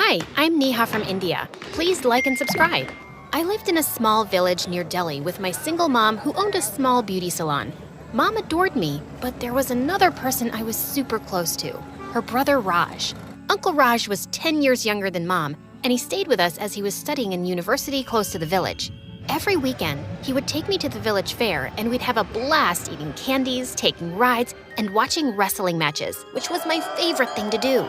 Hi, I'm Neha from India. Please like and subscribe. I lived in a small village near Delhi with my single mom who owned a small beauty salon. Mom adored me, but there was another person I was super close to, her brother Raj. Uncle Raj was 10 years younger than Mom, and he stayed with us as he was studying in university close to the village. Every weekend, he would take me to the village fair, and we'd have a blast eating candies, taking rides, and watching wrestling matches, which was my favorite thing to do.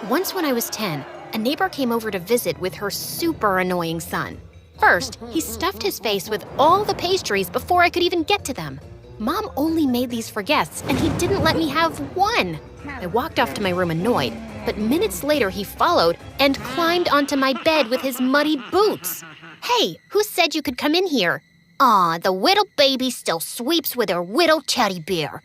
Once when I was 10, a neighbor came over to visit with her super annoying son. First, he stuffed his face with all the pastries before I could even get to them. Mom only made these for guests, and he didn't let me have one. I walked off to my room annoyed, but minutes later he followed and climbed onto my bed with his muddy boots. Hey, who said you could come in here? Aw, the little baby still sweeps with her little teddy bear.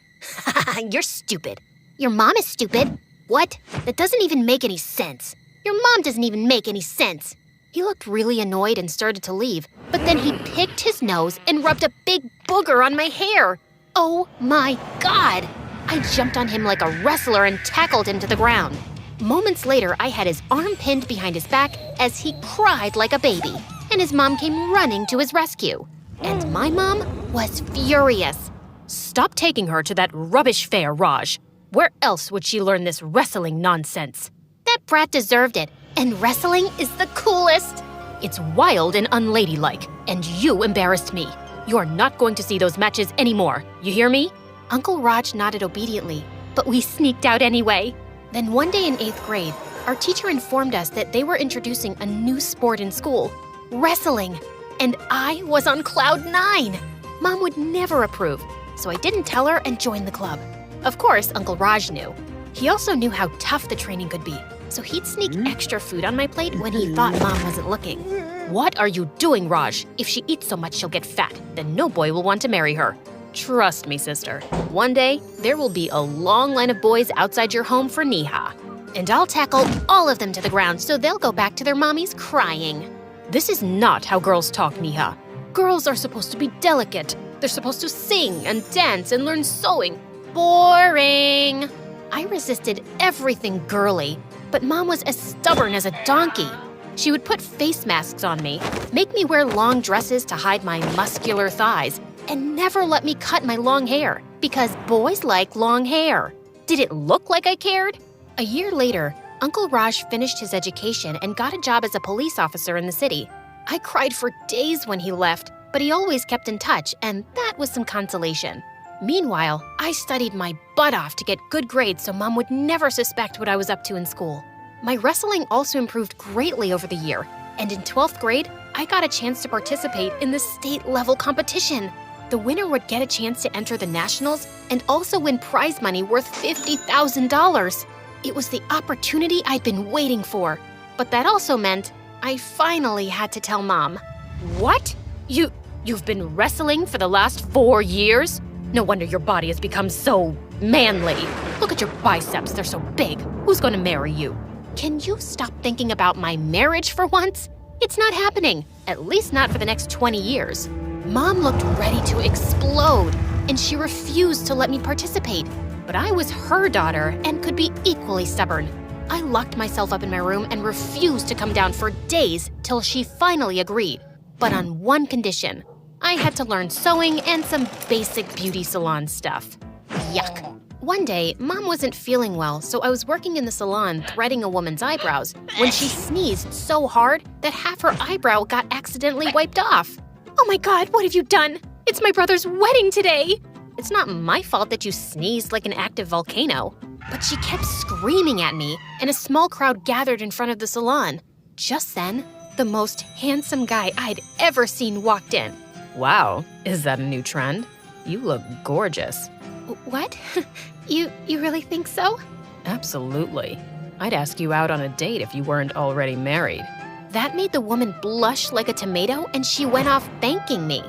You're stupid. Your mom is stupid. What? That doesn't even make any sense. Your mom doesn't even make any sense. He looked really annoyed and started to leave, but then he picked his nose and rubbed a big booger on my hair. Oh my God! I jumped on him like a wrestler and tackled him to the ground. Moments later, I had his arm pinned behind his back as he cried like a baby, and his mom came running to his rescue. And my mom was furious. Stop taking her to that rubbish fair, Raj. Where else would she learn this wrestling nonsense? That brat deserved it, and wrestling is the coolest. It's wild and unladylike, and you embarrassed me. You're not going to see those matches anymore. You hear me? Uncle Raj nodded obediently, but we sneaked out anyway. Then one day in 8th grade, our teacher informed us that they were introducing a new sport in school, wrestling. And I was on cloud 9. Mom would never approve, so I didn't tell her and joined the club. Of course, Uncle Raj knew. He also knew how tough the training could be, so he'd sneak extra food on my plate when he thought Mom wasn't looking. What are you doing, Raj? If she eats so much, she'll get fat. Then no boy will want to marry her. Trust me, sister. One day, there will be a long line of boys outside your home for Neha. And I'll tackle all of them to the ground so they'll go back to their mommies crying. This is not how girls talk, Neha. Girls are supposed to be delicate. They're supposed to sing and dance and learn sewing. Boring. I resisted everything girly, but Mom was as stubborn as a donkey. She would put face masks on me, make me wear long dresses to hide my muscular thighs, and never let me cut my long hair, because boys like long hair. Did it look like I cared? A year later, Uncle Raj finished his education and got a job as a police officer in the city. I cried for days when he left, but he always kept in touch, and that was some consolation. Meanwhile, I studied my butt off to get good grades so Mom would never suspect what I was up to in school. My wrestling also improved greatly over the year, and in 12th grade, I got a chance to participate in the state-level competition. The winner would get a chance to enter the nationals and also win prize money worth $50,000. It was the opportunity I'd been waiting for, but that also meant I finally had to tell Mom. What? You've been wrestling for the last 4 years? No wonder your body has become so manly. Look at your biceps, they're so big. Who's gonna marry you? Can you stop thinking about my marriage for once? It's not happening, at least not for the next 20 years. Mom looked ready to explode, and she refused to let me participate. But I was her daughter and could be equally stubborn. I locked myself up in my room and refused to come down for days till she finally agreed. But on one condition. I had to learn sewing and some basic beauty salon stuff. Yuck. One day, Mom wasn't feeling well, so I was working in the salon threading a woman's eyebrows when she sneezed so hard that half her eyebrow got accidentally wiped off. Oh my God, what have you done? It's my brother's wedding today! It's not my fault that you sneezed like an active volcano. But she kept screaming at me, and a small crowd gathered in front of the salon. Just then, the most handsome guy I'd ever seen walked in. Wow, is that a new trend? You look gorgeous. What? You really think so? Absolutely. I'd ask you out on a date if you weren't already married. That made the woman blush like a tomato, and she went off thanking me.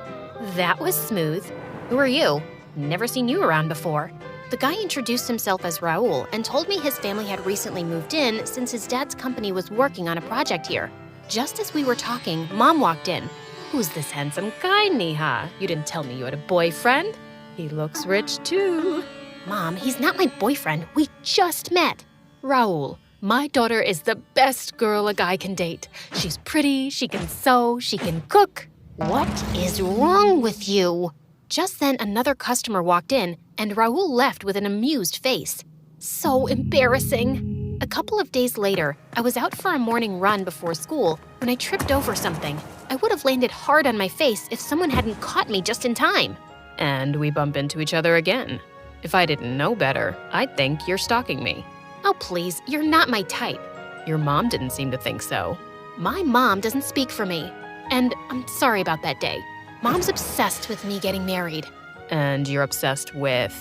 That was smooth. Who are you? Never seen you around before. The guy introduced himself as Raul and told me his family had recently moved in since his dad's company was working on a project here. Just as we were talking, Mom walked in. Who's this handsome guy, Neha? You didn't tell me you had a boyfriend. He looks rich too. Mom, he's not my boyfriend. We just met. Raul, My daughter is the best girl a guy can date. She's pretty, she can sew, she can cook. What is wrong with you? Just then, another customer walked in, and Raul left with an amused face. So embarrassing. A couple of days later, I was out for a morning run before school when I tripped over something. I would have landed hard on my face if someone hadn't caught me just in time. And we bump into each other again. If I didn't know better, I'd think you're stalking me. Oh, please, you're not my type. Your mom didn't seem to think so. My mom doesn't speak for me. And I'm sorry about that day. Mom's obsessed with me getting married. And you're obsessed with?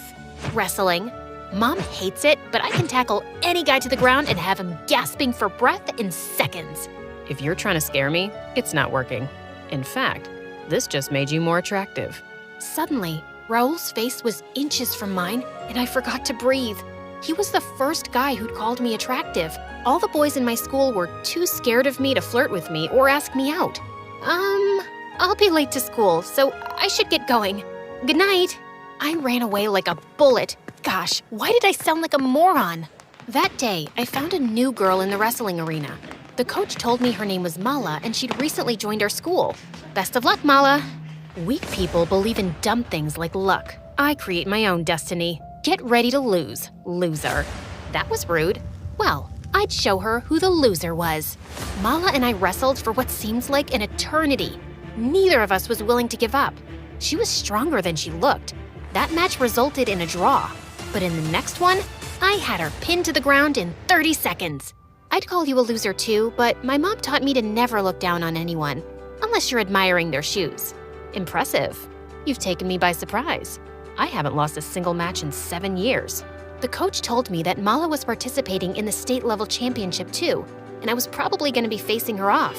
Wrestling. Mom hates it, but I can tackle any guy to the ground and have him gasping for breath in seconds. If you're trying to scare me, it's not working. In fact, this just made you more attractive. Suddenly, Raul's face was inches from mine, and I forgot to breathe. He was the first guy who'd called me attractive. All the boys in my school were too scared of me to flirt with me or ask me out. I'll be late to school, so I should get going. Good night. I ran away like a bullet. Gosh, why did I sound like a moron? That day, I found a new girl in the wrestling arena. The coach told me her name was Mala and she'd recently joined our school. Best of luck, Mala. Weak people believe in dumb things like luck. I create my own destiny. Get ready to lose, loser. That was rude. Well, I'd show her who the loser was. Mala and I wrestled for what seemed like an eternity. Neither of us was willing to give up. She was stronger than she looked. That match resulted in a draw. But in the next one, I had her pinned to the ground in 30 seconds. I'd call you a loser too, but my mom taught me to never look down on anyone, unless you're admiring their shoes. Impressive. You've taken me by surprise. I haven't lost a single match in 7 years. The coach told me that Mala was participating in the state-level championship too, and I was probably going to be facing her off.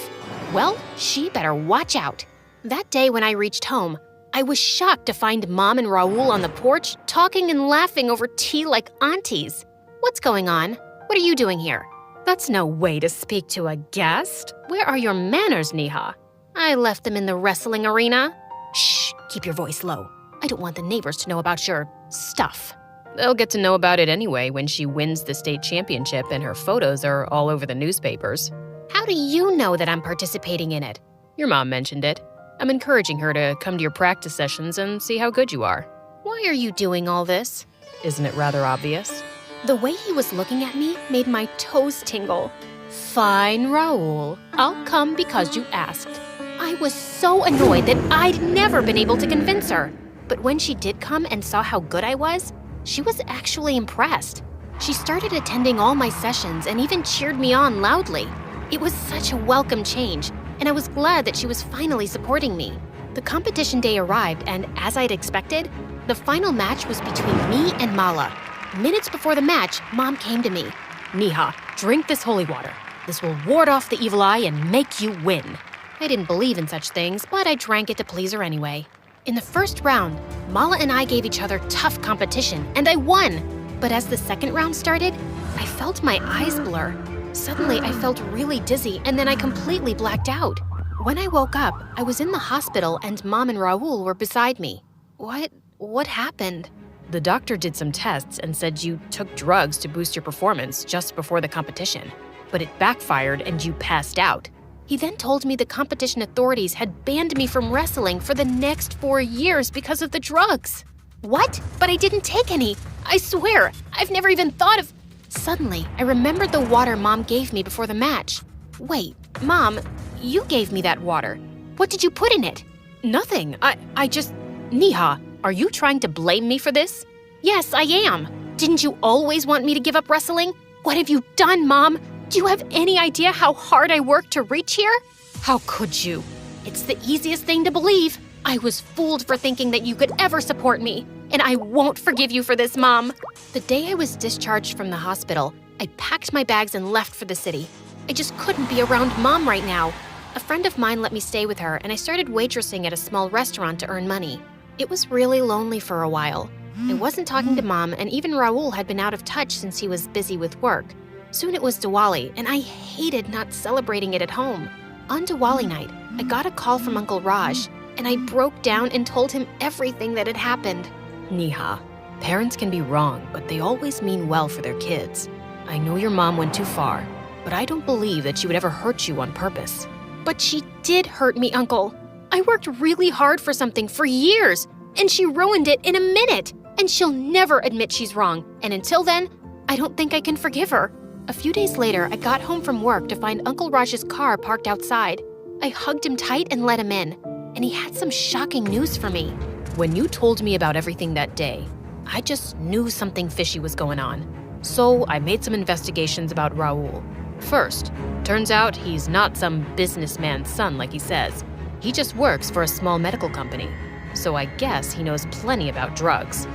Well, she better watch out. That day when I reached home, I was shocked to find Mom and Raul on the porch talking and laughing over tea like aunties. What's going on? What are you doing here? That's no way to speak to a guest. Where are your manners, Neha? I left them in the wrestling arena. Shh, keep your voice low. I don't want the neighbors to know about your stuff. They'll get to know about it anyway when she wins the state championship and her photos are all over the newspapers. How do you know that I'm participating in it? Your mom mentioned it. I'm encouraging her to come to your practice sessions and see how good you are. Why are you doing all this? Isn't it rather obvious? The way he was looking at me made my toes tingle. Fine, Raul. I'll come because you asked. I was so annoyed that I'd never been able to convince her. But when she did come and saw how good I was, she was actually impressed. She started attending all my sessions and even cheered me on loudly. It was such a welcome change, and I was glad that she was finally supporting me. The competition day arrived, and as I'd expected, the final match was between me and Mala. Minutes before the match, Mom came to me. Neha, drink this holy water. This will ward off the evil eye and make you win. I didn't believe in such things, but I drank it to please her anyway. In the first round, Mala and I gave each other tough competition, and I won. But as the second round started, I felt my eyes blur. Suddenly, I felt really dizzy, and then I completely blacked out. When I woke up, I was in the hospital, and Mom and Raul were beside me. What happened? The doctor did some tests and said you took drugs to boost your performance just before the competition. But it backfired and you passed out. He then told me the competition authorities had banned me from wrestling for the next 4 years because of the drugs. What? But I didn't take any. I swear, I've never even thought of... Suddenly, I remembered the water Mom gave me before the match. Wait, Mom, you gave me that water. What did you put in it? Nothing. I just... Neha, are you trying to blame me for this? Yes, I am. Didn't you always want me to give up wrestling? What have you done, Mom? Do you have any idea how hard I worked to reach here? How could you? It's the easiest thing to believe. I was fooled for thinking that you could ever support me, and I won't forgive you for this, Mom. The day I was discharged from the hospital, I packed my bags and left for the city. I just couldn't be around Mom right now. A friend of mine let me stay with her, and I started waitressing at a small restaurant to earn money. It was really lonely for a while. I wasn't talking to Mom, and even Raul had been out of touch since he was busy with work. Soon it was Diwali, and I hated not celebrating it at home. On Diwali night, I got a call from Uncle Raj, and I broke down and told him everything that had happened. Neha, parents can be wrong, but they always mean well for their kids. I know your mom went too far, but I don't believe that she would ever hurt you on purpose. But she did hurt me, Uncle. I worked really hard for something for years, and she ruined it in a minute. And she'll never admit she's wrong. And until then, I don't think I can forgive her. A few days later, I got home from work to find Uncle Raj's car parked outside. I hugged him tight and let him in, and he had some shocking news for me. When you told me about everything that day, I just knew something fishy was going on. So I made some investigations about Raul. First, turns out he's not some businessman's son like he says. He just works for a small medical company. So I guess he knows plenty about drugs.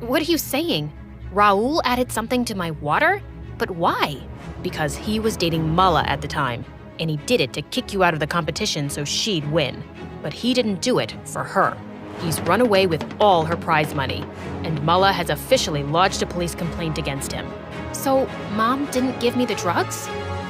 What are you saying? Raul added something to my water? But why? Because he was dating Mala at the time, and he did it to kick you out of the competition so she'd win. But he didn't do it for her. He's run away with all her prize money, and Mala has officially lodged a police complaint against him. So, Mom didn't give me the drugs?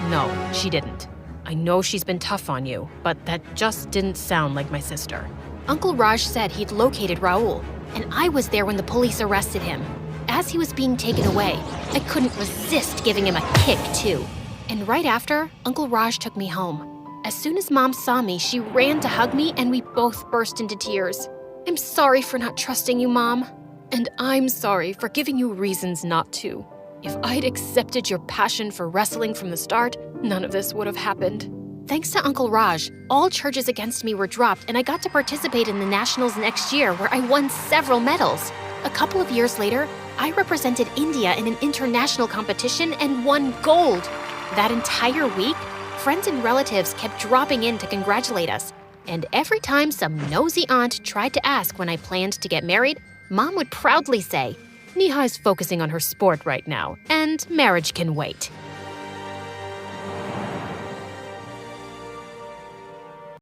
No, she didn't. I know she's been tough on you, but that just didn't sound like my sister. Uncle Raj said he'd located Raul, and I was there when the police arrested him. As he was being taken away, I couldn't resist giving him a kick, too. And right after, Uncle Raj took me home. As soon as Mom saw me, she ran to hug me, and we both burst into tears. I'm sorry for not trusting you, Mom. And I'm sorry for giving you reasons not to. If I'd accepted your passion for wrestling from the start, none of this would have happened. Thanks to Uncle Raj, all charges against me were dropped, and I got to participate in the nationals next year, where I won several medals. A couple of years later, I represented India in an international competition and won gold. That entire week, friends and relatives kept dropping in to congratulate us. And every time some nosy aunt tried to ask when I planned to get married, Mom would proudly say, Nihai's focusing on her sport right now, and marriage can wait.